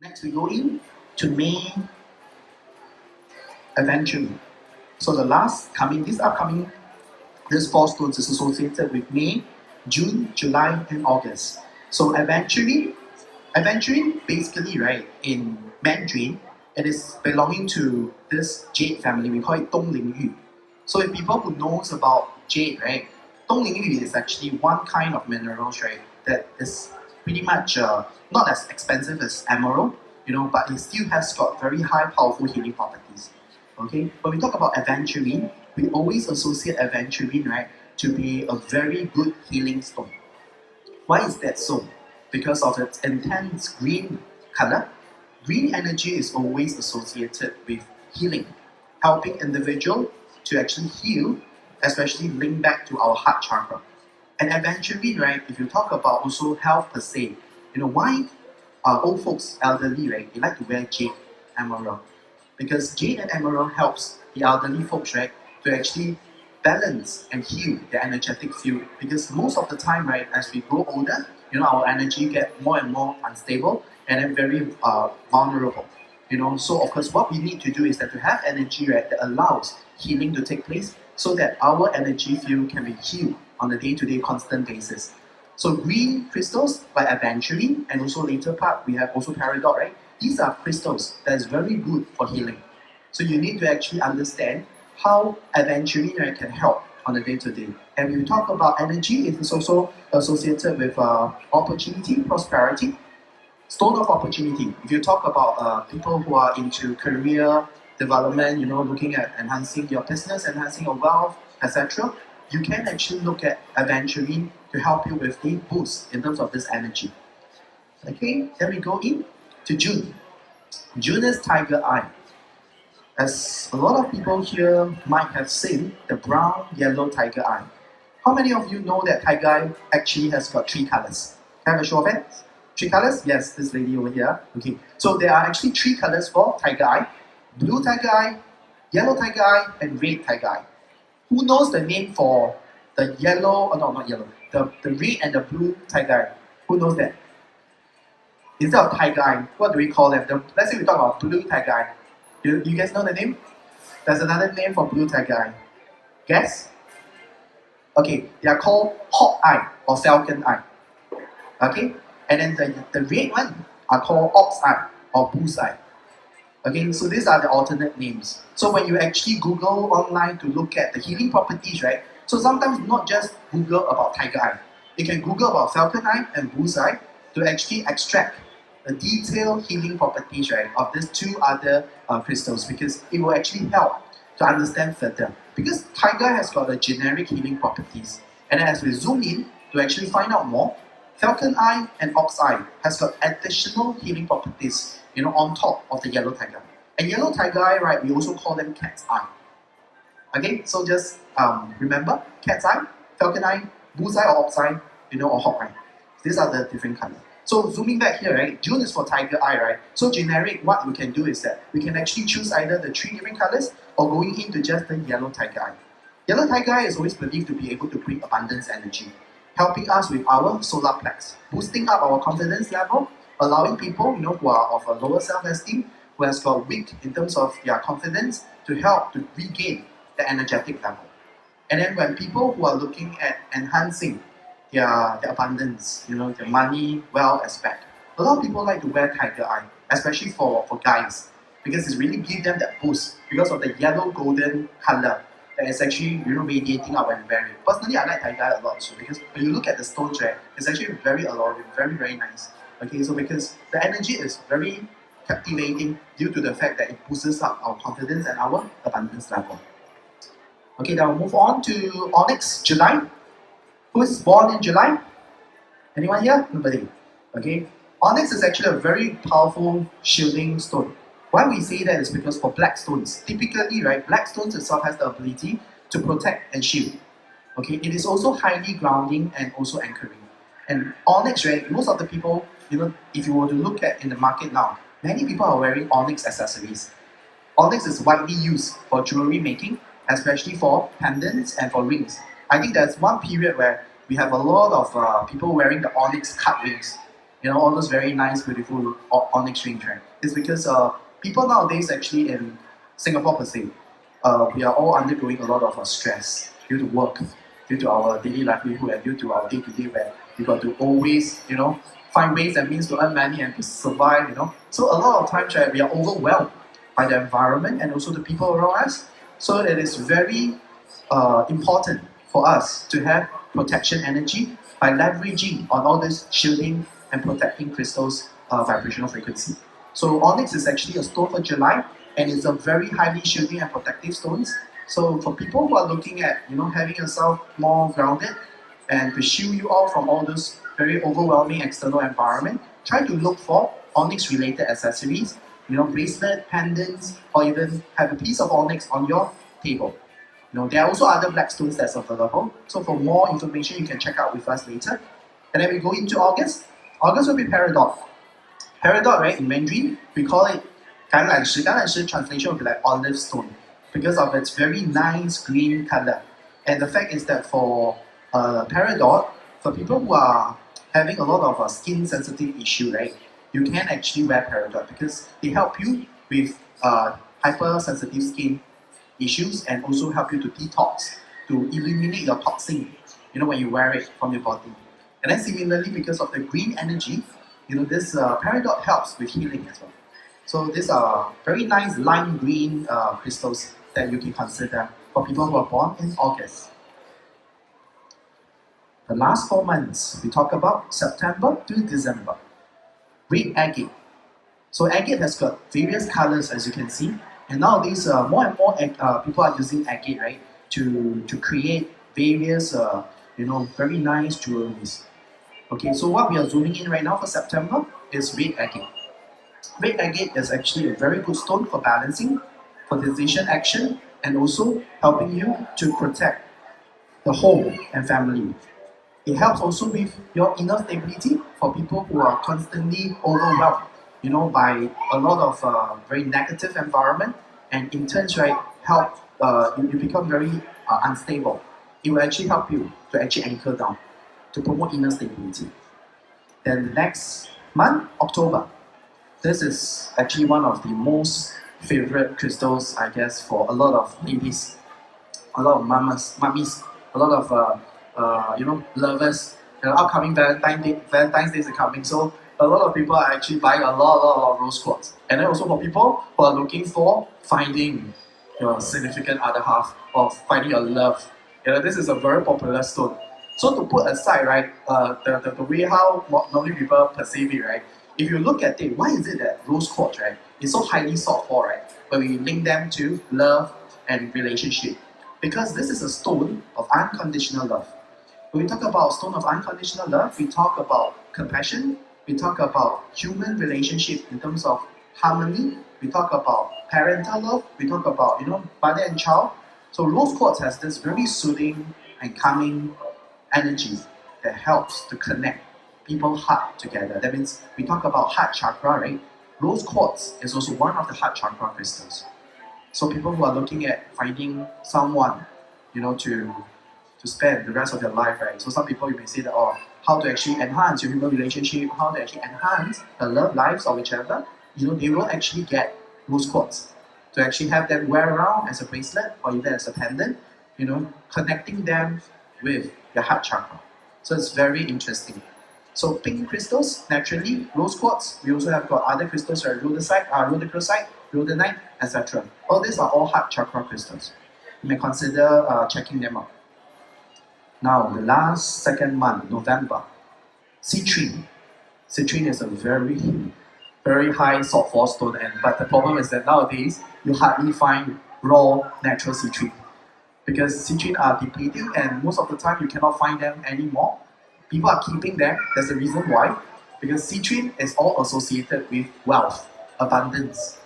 Next, we go in to May eventually. So this upcoming, this four stones is associated with May, June, July, and August. So eventually, basically, right, in Mandarin, it is belonging to this jade family. We call it Dongling Yu. So if people who knows about jade, right, Dongling Yu is actually one kind of minerals, right, that is pretty much not as expensive as emerald, but it still has got very high, powerful healing properties. Okay, when we talk about aventurine, we always associate aventurine, right, to be a very good healing stone. Why is that so? Because of its intense green color. Green energy is always associated with healing, helping individual to actually heal, especially link back to our heart chakra. And eventually, right, if you talk about also health per se, why old folks, elderly, right, they like to wear jade, emerald, because jade and emerald helps the elderly folks, right, to actually balance and heal their energetic field. Because most of the time, right, as we grow older, our energy get more and more unstable and then very vulnerable. So of course, what we need to do is that to have energy, right, that allows healing to take place, so that our energy field can be healed on a day-to-day constant basis. So green crystals like aventurine, and also later part we have also peridot, right? These are crystals that is very good for healing. So you need to actually understand how aventurine, right, can help on a day-to-day. And when we talk about energy, it is also associated with opportunity, prosperity, stone of opportunity. If you talk about people who are into career development, looking at enhancing your business, enhancing your wealth, etc., you can actually look at aventurine to help you with a boost in terms of this energy. Okay, then we go in to June. June is tiger eye. As a lot of people here might have seen the brown, yellow tiger eye. How many of you know that tiger eye actually has got three colors? Can I have a show of hands? Three colors? Yes, this lady over here. Okay, so there are actually three colors for tiger eye: blue tiger eye, yellow tiger eye, and red tiger eye. Who knows the name for the yellow, no, not yellow, the red and the blue tiger eye? Who knows that? Instead of tiger eye, what do we call them? Let's say we talk about blue tiger eye. You guys know the name? There's another name for blue tiger eye. Guess? Okay, they are called hawk eye or falcon eye. Okay, and then the red one are called ox eye or bull's eye. Okay, so these are the alternate names. So when you actually Google online to look at the healing properties, right? So sometimes not just Google about tiger eye. You can Google about falcon eye and bull's eye to actually extract the detailed healing properties, right, of these two other crystals, because it will actually help to understand further. Because tiger has got a generic healing properties, and as we zoom in to actually find out more, falcon eye and ox eye has got additional healing properties, on top of the yellow tiger. And yellow tiger eye, right, we also call them cat's eye. Okay, so just remember, cat's eye, falcon eye, bull's eye or ox eye, or hawk eye. These are the different colors. So zooming back here, right, June is for tiger eye, right? So generic, what we can do is that we can actually choose either the three different colors or going into just the yellow tiger eye. Yellow tiger eye is always believed to be able to bring abundance energy, helping us with our solar plex, boosting up our confidence level, allowing people, who are of a lower self-esteem, who has got weak in terms of their confidence, to help to regain the energetic level. And then when people who are looking at enhancing their abundance, their money, wealth aspect, a lot of people like to wear tiger eye, especially for guys, because it really gives them that boost because of the yellow golden color that is actually radiating out when wearing. Personally, I like tiger eye a lot also, because when you look at the stones, right, it's actually very alluring, very, very nice. Okay, so because the energy is very captivating due to the fact that it boosts up our confidence and our abundance level. Okay, now we'll move on to onyx, July. Who is born in July? Anyone here? Nobody. Okay, onyx is actually a very powerful shielding stone. Why we say that is because for black stones, typically, right, black stones itself has the ability to protect and shield. Okay, it is also highly grounding and also anchoring. And onyx, right, most of the people, if you were to look at in the market now, many people are wearing onyx accessories. Onyx is widely used for jewelry making, especially for pendants and for rings. I think there's one period where we have a lot of people wearing the onyx cut rings. all those very nice, beautiful onyx rings, right? It's because people nowadays actually in Singapore per se, we are all undergoing a lot of stress due to work, due to our daily livelihood, and due to our day-to-day where we got to always, find ways and means to earn money and to survive, So a lot of times, right, we are overwhelmed by the environment and also the people around us. So it is very important for us to have protection energy by leveraging on all this shielding and protecting crystals vibrational frequency. So onyx is actually a stone for July, and it's a very highly shielding and protective stones. So for people who are looking at having yourself more grounded and to shield you all from all those very overwhelming external environment, try to look for onyx related accessories, bracelet, pendants, or even have a piece of onyx on your table. There are also other black stones that's available. So for more information, you can check out with us later. And then we go into August. August will be peridot. Peridot, right, in Mandarin, we call it 橄榄石. 橄榄石 translation will be like olive stone because of its very nice green color. And the fact is that for peridot, for people who are having a lot of skin sensitive issue, right, you can actually wear peridot because they help you with hypersensitive skin issues and also help you to detox, to eliminate your toxin, when you wear it from your body. And then similarly, because of the green energy, this peridot helps with healing as well. So these are very nice lime green crystals that you can consider for people who are born in August. The last 4 months, we talk about September to December. Red agate. So agate has got various colors, as you can see. And nowadays, more and more people are using agate, right, to create various, very nice jewelries. Okay, so what we are zooming in right now for September is red agate. Red agate is actually a very good stone for balancing, for decision action, and also helping you to protect the home and family. It helps also with your inner stability for people who are constantly overwhelmed, by a lot of very negative environment, and in turn, right, help you become very unstable. It will actually help you to actually anchor down, to promote inner stability. Then the next month, October. This is actually one of the most favorite crystals, I guess, for a lot of ladies, a lot of mummies, a lot of lovers. Upcoming Valentine's Day is coming, so a lot of people are actually buying a lot of rose quartz. And then also for people who are looking for finding your significant other half or finding your love, this is a very popular stone. So to put aside, right, the way how normally people perceive it, right, if you look at it, why is it that rose quartz, right, is so highly sought for, right, when we link them to love and relationship? Because this is a stone of unconditional love. When we talk about stone of unconditional love, we talk about compassion, we talk about human relationship in terms of harmony, we talk about parental love, we talk about, mother and child. So rose quartz has this very soothing and calming energy that helps to connect people's heart together. That means we talk about heart chakra, right? Rose quartz is also one of the heart chakra crystals. So people who are looking at finding someone, to spend the rest of their life, right? So some people, you may say that, how to actually enhance your human relationship, how to actually enhance the love lives or whichever, they will actually get rose quartz to actually have them wear around as a bracelet or even as a pendant, connecting them with your heart chakra. So it's very interesting. So pink crystals, naturally, rose quartz. We also have got other crystals like rhodochrosite, rhodonite, etc. All these are all heart chakra crystals. You may consider checking them out. Now, the last second month, November, citrine. Citrine is a very high sought for stone, but the problem is that nowadays you hardly find raw natural citrine because citrine are depleting, and most of the time you cannot find them anymore. People are keeping them. There's a reason why, because citrine is all associated with wealth, abundance.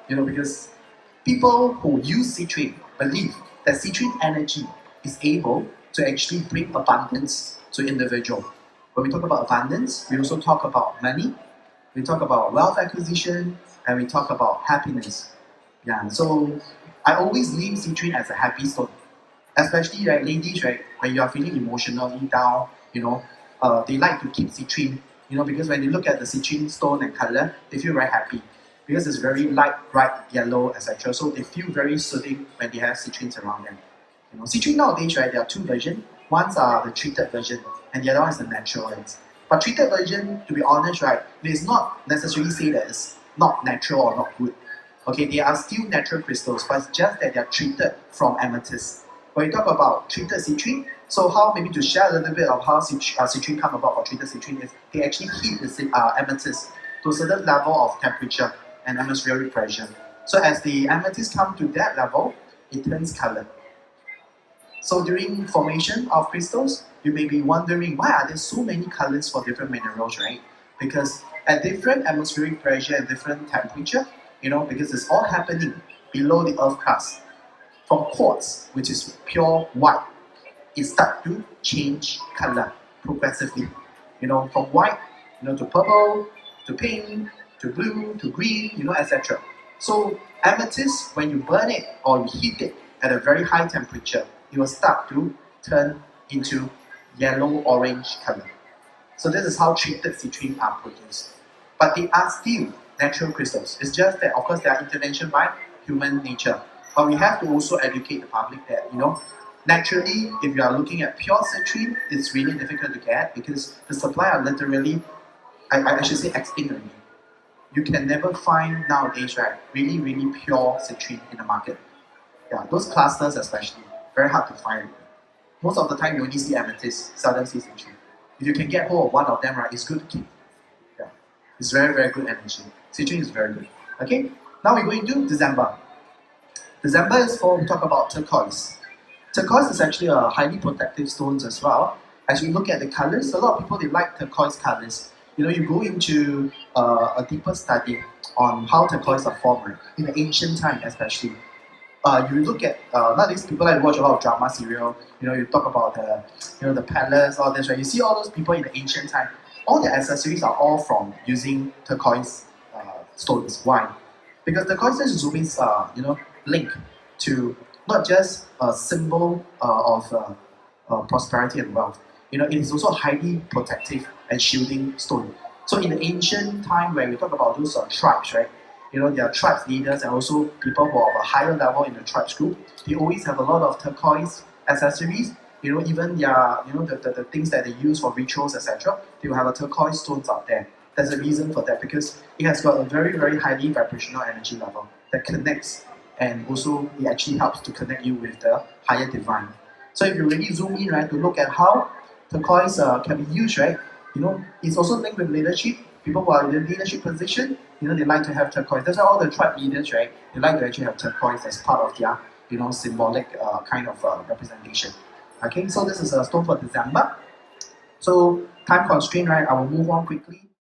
Because people who use citrine believe that citrine energy is able to actually bring abundance to individual. When we talk about abundance, we also talk about money, we talk about wealth acquisition, and we talk about happiness. Yeah, so I always name citrine as a happy stone. Especially, right, ladies, right, when you are feeling emotionally down, they like to keep citrine because when you look at the citrine stone and color, they feel very happy because it's very light, bright yellow, etc. So they feel very soothing when they have citrines around them. Citrine nowadays, right, there are two versions. One's are the treated version, and the other one is the natural ones. But treated version, to be honest, right, it is not necessarily say that it's not natural or not good. Okay, they are still natural crystals, but it's just that they are treated from amethyst. When you talk about treated citrine, so how maybe to share a little bit of how citrine come about for treated citrine is they actually heat the amethyst to a certain level of temperature and atmospheric pressure. So as the amethyst come to that level, it turns color. So during formation of crystals, you may be wondering why are there so many colors for different minerals, right? Because at different atmospheric pressure and different temperature, because it's all happening below the earth crust. From quartz, which is pure white, it starts to change color progressively. From white, to purple, to pink, to blue, to green, etc. So amethyst, when you burn it or you heat it at a very high temperature, it will start to turn into yellow-orange color. So this is how treated citrine are produced. But they are still natural crystals. It's just that, of course, they are intervention by human nature. But we have to also educate the public that, naturally, if you are looking at pure citrine, it's really difficult to get because the supply are literally, I should say, extinct already. You can never find nowadays, right, really, really pure citrine in the market. Yeah, those clusters especially, very hard to find. Most of the time, you only see amethyst, seldom see citrine. If you can get hold of one of them, right, it's good to keep. Yeah, it's very, very good energy. Citrine is very good. Okay, now we're going to December. December is for, we talk about turquoise. Turquoise is actually a highly protective stone as well. As we look at the colors, a lot of people, they like turquoise colors. You go into a deeper study on how turquoise are formed, right? In the ancient time especially. You look at nowadays people like to watch a lot of drama serial. You talk about the palace, all this, right? You see all those people in the ancient time. All their accessories are all from using turquoise stones. Why? Because turquoise is always linked to not just a symbol of prosperity and wealth. It is also a highly protective and shielding stone. So in the ancient time, when we talk about those tribes, right? There are tribes leaders and also people who are of a higher level in the tribes group. They always have a lot of turquoise accessories. Even their, the things that they use for rituals, etc. They will have a turquoise stones out there. There's a reason for that because it has got a very, very highly vibrational energy level that connects, and also it actually helps to connect you with the higher divine. So if you really zoom in, right, to look at how turquoise can be used, right, it's also linked with leadership. People who are in the leadership position, they like to have turquoise. That's why all the tribe leaders, right, they like to actually have turquoise as part of their, symbolic kind of representation. Okay, so this is a stone for December. So time constraint, right, I will move on quickly.